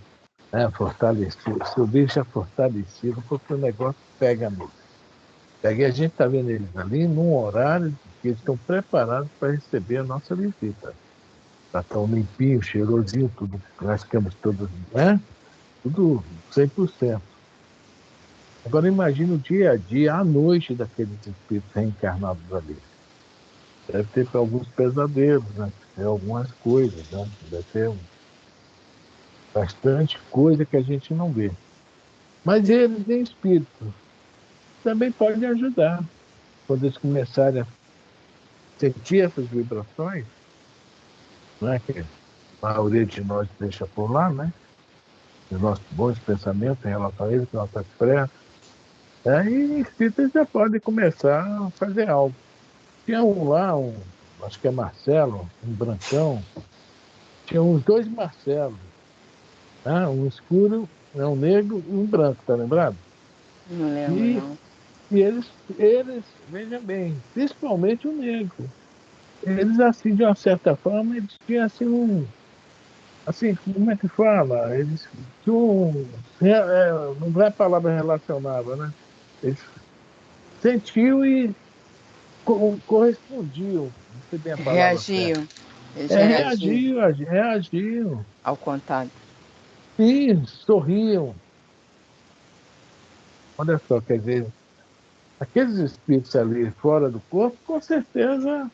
né? Fortalecer, o seu deixa fortalecido, porque o negócio pega mesmo. Pega, e a gente está vendo eles ali num horário que eles estão preparados para receber a nossa visita. Está tão limpinho, cheirosinho, tudo, nós ficamos todos, né? Tudo 100%. Agora imagine o dia a dia, à noite daqueles espíritos reencarnados ali. Deve ter alguns pesadelos, né? Tem algumas coisas, né? Deve ter bastante coisa que a gente não vê. Mas eles, em espírito, também podem ajudar. Quando eles começarem a sentir essas vibrações, né? Que a maioria de nós deixa por lá, né? Os nossos bons pensamentos em relação a eles, nossas preces, e espíritas já podem começar a fazer algo. Tinha um lá, acho que é Marcelo, um brancão. Tinha uns dois Marcelos, né? Um escuro, um negro e um branco, tá lembrado? Não lembro, E, não. e eles, veja bem, principalmente o negro, eles, assim, de uma certa forma, eles tinham, assim, assim, como é que fala? Eles tinham, não é a palavra relacionava, né? Eles sentiam e correspondiam, não sei bem a palavra certa. Reagiam. Eles reagiam Reagiam, ao contato. sim, sorriam. Olha só, quer dizer, aqueles espíritos ali fora do corpo, com certeza,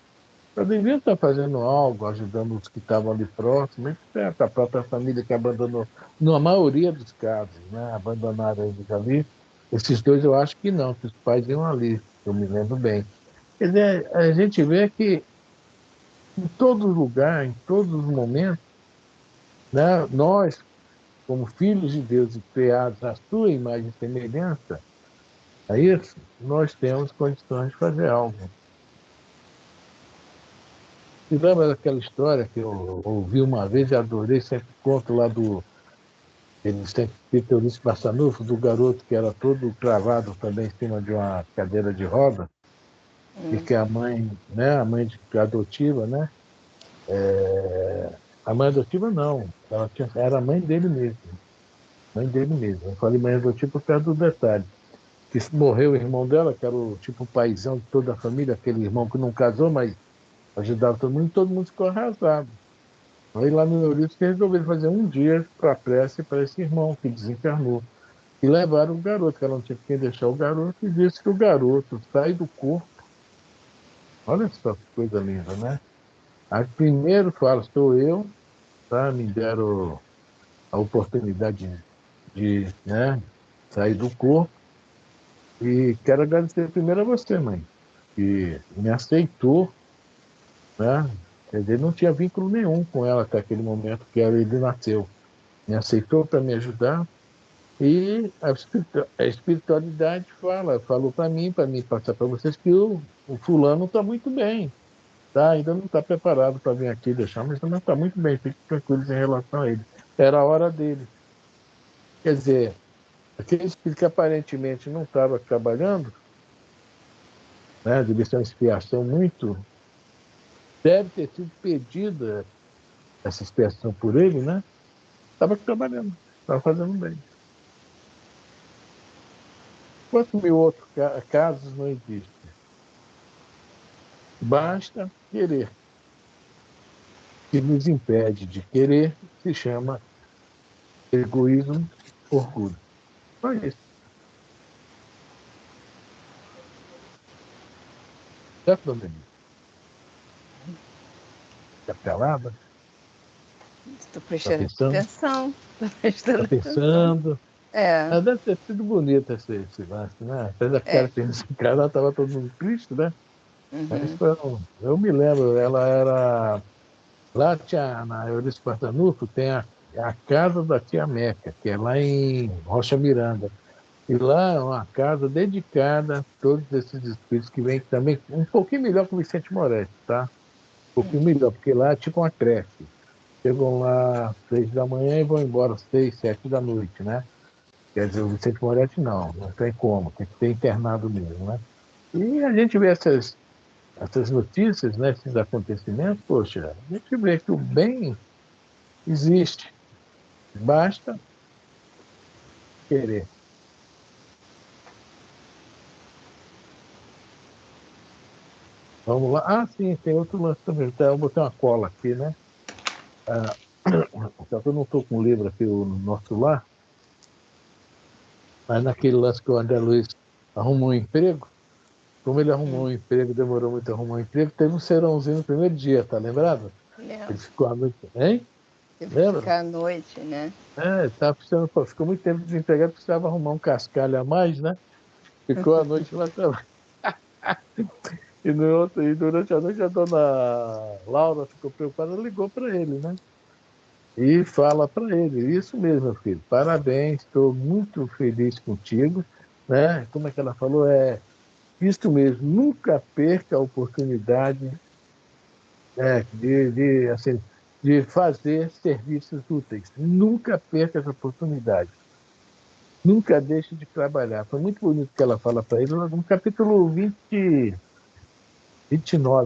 já deviam estar fazendo algo, ajudando os que estavam ali próximos, certo? A própria família que abandonou, na maioria dos casos, né? Abandonaram eles ali. Esses dois eu acho que não, que os pais iam ali, eu me lembro bem. Quer dizer, a gente vê que em todo lugar, em todos os momentos, né? Nós, como filhos de Deus e criados à sua imagem e semelhança, a isso, nós temos condições de fazer algo. Se lembra daquela história que eu ouvi uma vez e adorei, sempre conto lá do ele sempre Peter Luiz Barçanufo, do garoto que era todo cravado também em cima de uma cadeira de roda, e que a mãe, né, a mãe adotiva, né, a mãe adotiva não, era a mãe dele mesmo. Eu falei mãe adotiva por causa do detalhe, que morreu o irmão dela, que era o tipo paizão de toda a família, aquele irmão que não casou, mas ajudava todo mundo ficou arrasado. Aí lá no Eurípides que resolveram fazer um dia para a prece para esse irmão que desencarnou. E levaram o garoto, que ela não tinha quem deixar o garoto, e disse que o garoto sai do corpo. Olha só que coisa linda, né? Aí primeiro fala, sou eu, tá? Me deram a oportunidade né, sair do corpo. E quero agradecer primeiro a você, mãe, que me aceitou, né? Quer dizer, não tinha vínculo nenhum com ela até aquele momento que ele nasceu. Me aceitou para me ajudar. E a espiritualidade falou para mim passar para vocês que o fulano está muito bem, tá? Ainda não está preparado para vir aqui deixar, mas ainda está muito bem, fiquem tranquilos em relação a ele. Era a hora dele. Quer dizer, aquele espírito que aparentemente não estava trabalhando, né? Devia ser uma expiação muito. Deve ter sido pedida essa expiação por ele, né? Estava trabalhando, estava fazendo bem. Quantos mil outros casos não existem? Basta querer. Que nos impede de querer se chama egoísmo, orgulho. Só isso. Certo, dona Denise? Está calada? Estou Está prestando pensando? atenção. Estou Está prestando atenção. pensando? É, Ah, deve ter sido bonito esse lance, né? Fez a cara é. que esse cara estava todo mundo triste, né? Mas Uhum. eu me lembro, ela era. Lá tinha, na Eurice Portanufo, tem a casa da tia Meca, que é lá em Rocha Miranda. E lá é uma casa dedicada a todos esses espíritos que vêm também, um pouquinho melhor que o Vicente Moretti, tá? Um pouquinho melhor, porque lá é tipo uma creche. Chegam lá às 6 da manhã e vão embora às 6, 7 da noite, né? Quer dizer, o Vicente Moretti não tem como, tem que ser internado mesmo, né? E a gente vê essas notícias, né, esses acontecimentos, poxa, a gente vê que o bem existe, basta querer. Vamos lá. Ah, sim, tem outro lance também. Então, eu botei uma cola aqui, né? Ah, só que eu não estou com o livro aqui no nosso lar, mas naquele lance que o André Luiz arrumou um emprego, como ele arrumou um emprego, demorou muito a arrumar um emprego, teve um serãozinho no primeiro dia, tá lembrado? Ele Lembro. ficou a noite, hein? Teve que Lembra? ficar à noite, né? É, tava precisando, pô, ficou muito tempo desempregado, precisava arrumar um cascalho a mais, né? Ficou a noite lá também. E durante a noite a dona Laura ficou preocupada, ligou para ele, né? E fala para ele, isso mesmo, meu filho, parabéns, estou muito feliz contigo, né? Como é que ela falou? Isso mesmo, nunca perca a oportunidade, né, assim, de fazer serviços úteis. Nunca perca essa oportunidade. Nunca deixe de trabalhar. Foi muito bonito que ela fala para ele no capítulo 29,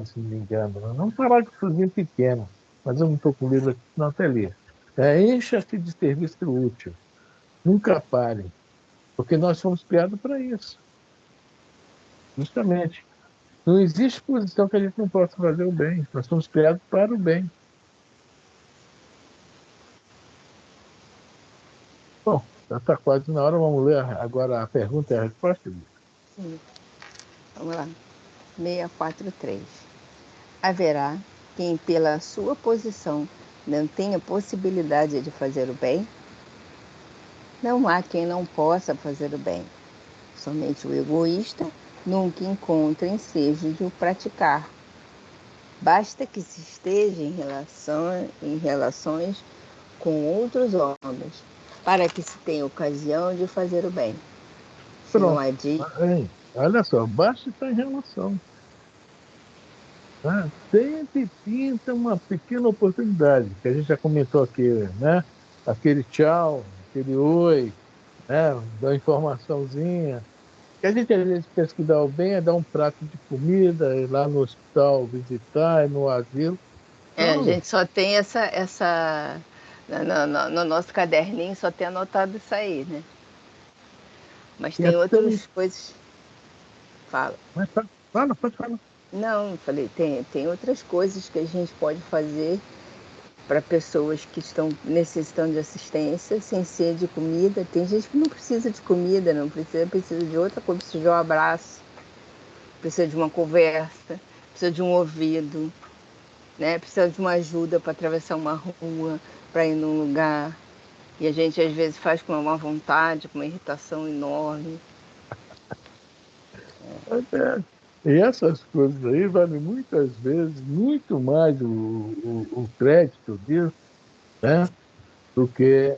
se não me engano. Não um parágrafozinho pequeno, mas eu não estou com o livro aqui, não até ler. Encha-se de serviço útil. Nunca parem, porque nós fomos criados para isso. Justamente. Não existe posição que a gente não possa fazer o bem. Nós somos criados para o bem. Bom, já está quase na hora. Vamos ler agora a pergunta e a resposta. Sim. Vamos lá. 643. Haverá quem, pela sua posição, não tenha possibilidade de fazer o bem? Não há quem não possa fazer o bem. Somente o egoísta nunca encontra ensejo de o praticar. Basta que se esteja em relações com outros homens, para que se tenha ocasião de fazer o bem. Se não Pronto. há dia... Olha só, basta estar em relação. Né? Sempre pinta uma pequena oportunidade, que a gente já comentou aqui, né? Aquele tchau, aquele oi, né? Da informaçãozinha. Que a gente às vezes pensa que dá o bem é dar um prato de comida, ir lá no hospital visitar, ir no asilo. A Não, gente só tem no nosso caderninho só tem anotado isso aí, né? Mas e é tem tão. outras coisas. Fala. Mas fala, pode falar. Não, falei, tem outras coisas que a gente pode fazer para pessoas que estão necessitando de assistência, sem ser de comida. Tem gente que não precisa de comida, não precisa de outra coisa, precisa de um abraço, precisa de uma conversa, precisa de um ouvido, né? Precisa de uma ajuda para atravessar uma rua, para ir num lugar. E a gente às vezes faz com uma vontade, com uma irritação enorme. É. E essas coisas aí valem muitas vezes muito mais o crédito disso, né? Do que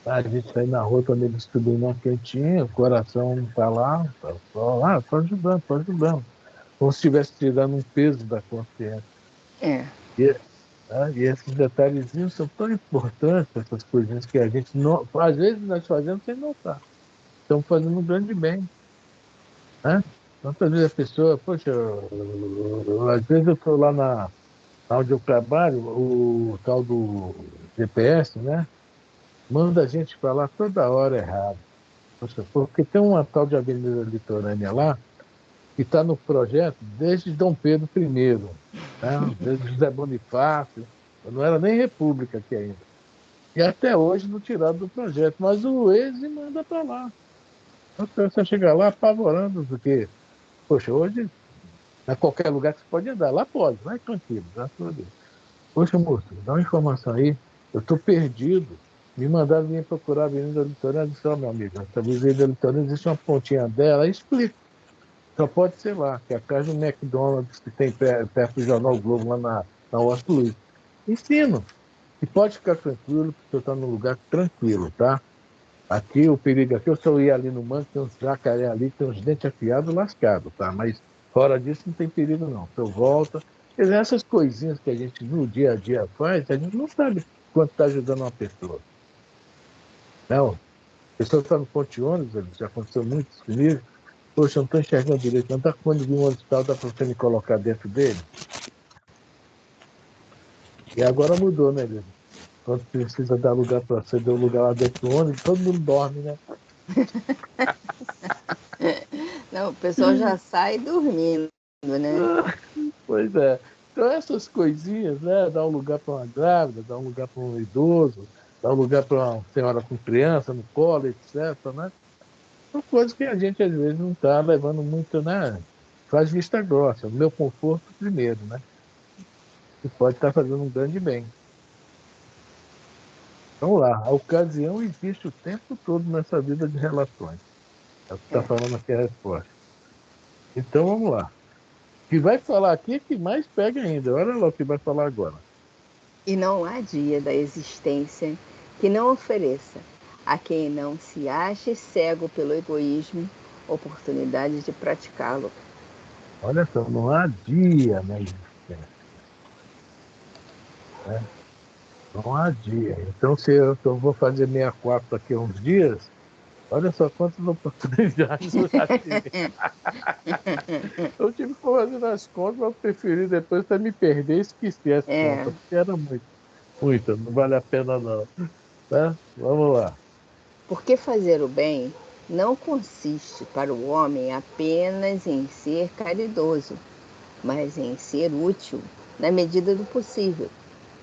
a gente sair na rua quando eles estudam uma quentinha, o coração não está lá, tá só lá, estou ajudando, estou ajudando. Como se estivesse tirando um peso da consciência. É, E, e esses detalhezinhos são tão importantes, essas coisinhas que a gente, não, às vezes, nós fazemos sem notar. Estamos fazendo um grande bem, né? Quantas vezes a pessoa, poxa, às vezes eu estou lá onde eu trabalho, o tal do GPS, né? Manda a gente para lá toda hora errado. Poxa, porque tem uma tal de Avenida Litorânea lá, que está no projeto desde Dom Pedro I, né? Desde José Bonifácio, não era nem República aqui ainda. E até hoje não tiraram do projeto, mas o Waze manda para lá. Então, você chega lá apavorando, porque, poxa, hoje, a qualquer lugar que você pode andar, lá pode, vai tranquilo, graças a Deus. Poxa, moço, dá uma informação aí, eu estou perdido. Me mandaram vir procurar a Avenida Litorânea, eu disse, ó, meu amigo, essa Avenida Litorânea existe uma pontinha dela, aí explica. Só pode ser lá, que é atrás do McDonald's que tem perto do Jornal Globo, lá na Washington Luiz. Ensino. E pode ficar tranquilo, porque você está num lugar tranquilo, tá? Aqui, o perigo aqui, eu só ia ali no mangue, tem uns jacaré ali, tem uns dentes afiados lascados, tá? Mas fora disso não tem perigo, não. Você volta. Quer dizer, essas coisinhas que a gente no dia a dia faz, a gente não sabe quanto está ajudando uma pessoa. Não. A pessoa está no ponte de ônibus, já aconteceu muito isso comigo. Poxa, eu não estou enxergando direito, não está quando vir um hospital, dá para você me colocar dentro dele? E agora mudou, né, Lívia? Quando precisa dar lugar para você, deu lugar lá dentro do ônibus, todo mundo dorme, né? não, o pessoal já sai dormindo, né? Pois é. Então, essas coisinhas, né? Dar um lugar para uma grávida, dar um lugar para um idoso, dar um lugar para uma senhora com criança no colo, etc., né? São coisas que a gente, às vezes, não está levando muito, né? Faz vista grossa. O meu conforto primeiro, né? E pode estar fazendo um grande bem. Vamos lá. A ocasião existe o tempo todo nessa vida de relações. É o que está É. falando aqui a resposta. Então, vamos lá. O que vai falar aqui é que mais pega ainda. Olha lá o que vai falar agora. E não há dia da existência que não ofereça a quem não se ache cego pelo egoísmo oportunidade de praticá-lo. Olha só, não há dia na existência, né? Não há dia. Então, se eu vou fazer 64 daqui a uns dias, olha só quantas oportunidades eu já tive. Eu tive que fazer as contas, mas eu preferi depois até me perder e esquecer as É, contas, porque era muito. Muita, não vale a pena não. Né? Vamos lá. Porque fazer o bem não consiste para o homem apenas em ser caridoso, mas em ser útil, na medida do possível,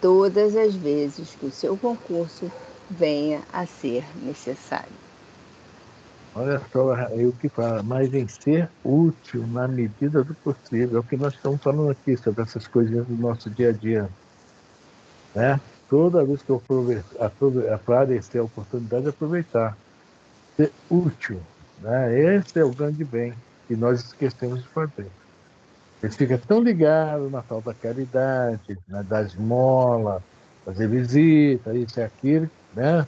todas as vezes que o seu concurso venha a ser necessário. Olha só aí o que fala, mas em ser útil na medida do possível. É o que nós estamos falando aqui sobre essas coisinhas do nosso dia a dia, né? Toda vez que eu aparecer a oportunidade, aproveitar. Ser útil, né? Esse é o grande bem que nós esquecemos de fazer. Ele fica tão ligado na tal da caridade, né? Da esmola, fazer visita, isso e aquilo, né?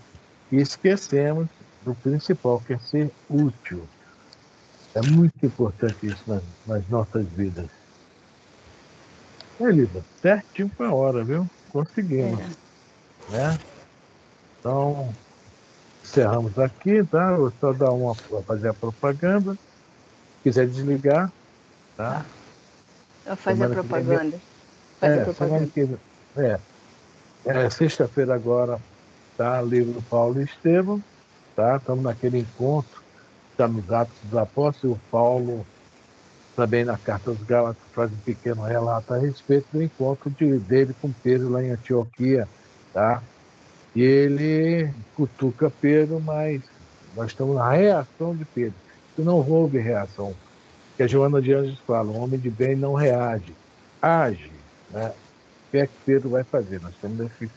E esquecemos do principal, que é ser útil. É muito importante isso nas nossas vidas. É, Lida, certinho para a hora, viu? Conseguimos, É, né? Então, encerramos aqui, tá? Vou só dar fazer a propaganda. Se quiser desligar, tá? tá. Vou fazer a Semana que vem. propaganda. Fazer Semana propaganda. que vem. Sexta-feira agora, tá? Livro Paulo e Estevão, tá? Estamos naquele encontro, está nos Atos dos Apóstolos. O Paulo, também na Carta aos Gálatas, faz um pequeno relato a respeito do encontro dele com Pedro lá em Antioquia, tá? E ele cutuca Pedro, mas nós estamos na reação de Pedro. Se não houve reação, que a Joana de Anjos fala, um homem de bem não reage, age, né? O que é que Pedro vai fazer? Nós estamos nesse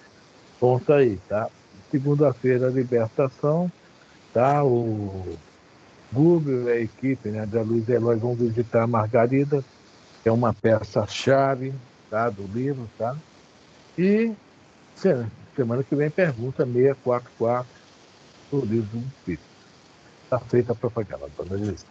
ponto aí, tá? Segunda-feira, a libertação, tá? O Gúbio e a equipe, né, da Luiz Eloy vão visitar a Margarida, que é uma peça-chave, tá? Do livro, tá? E semana que vem pergunta 644 do livro do Espírito. Está feita a propaganda, dona Elisa.